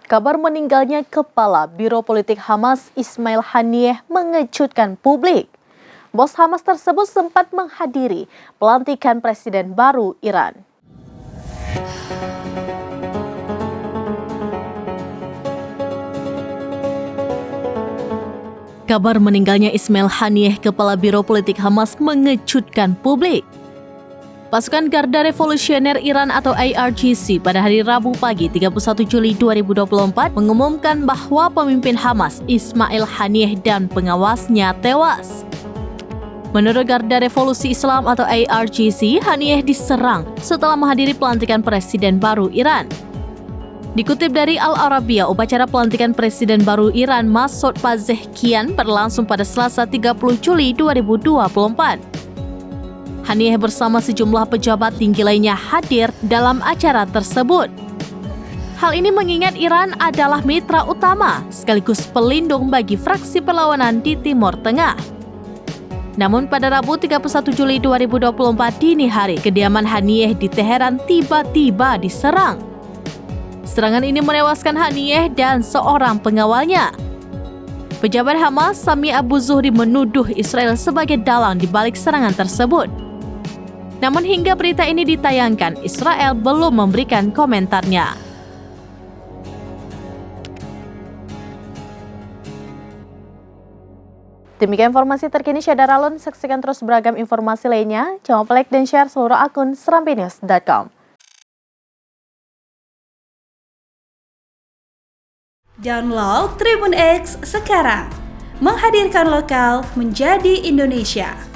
Kabar meninggalnya Kepala Biro Politik Hamas Ismail Haniyeh mengejutkan publik. Bos Hamas tersebut sempat menghadiri pelantikan Presiden baru Iran. Kabar meninggalnya Ismail Haniyeh, Kepala Biro Politik Hamas, mengejutkan publik. Pasukan Garda Revolusioner Iran atau IRGC pada hari Rabu pagi 31 Juli 2024 mengumumkan bahwa pemimpin Hamas Ismail Haniyeh dan pengawasnya tewas. Menurut Garda Revolusi Islam atau IRGC, Haniyeh diserang setelah menghadiri pelantikan Presiden baru Iran. Dikutip dari Al Arabiya, upacara pelantikan Presiden baru Iran Masoud Pezeshkian berlangsung pada Selasa 30 Juli 2024. Haniyeh bersama sejumlah pejabat tinggi lainnya hadir dalam acara tersebut. Hal ini mengingat Iran adalah mitra utama sekaligus pelindung bagi fraksi perlawanan di Timur Tengah. Namun pada Rabu 31 Juli 2024 dini hari, kediaman Haniyeh di Teheran tiba-tiba diserang. Serangan ini menewaskan Haniyeh dan seorang pengawalnya. Pejabat Hamas Sami Abu Zuhri menuduh Israel sebagai dalang di balik serangan tersebut. Namun hingga berita ini ditayangkan, Israel belum memberikan komentarnya. Demikian informasi terkini Syedar Alun. Saksikan terus beragam informasi lainnya. Jangan lupa like dan share seluruh akun serampinews.com. Download Tribun X sekarang, menghadirkan lokal menjadi Indonesia.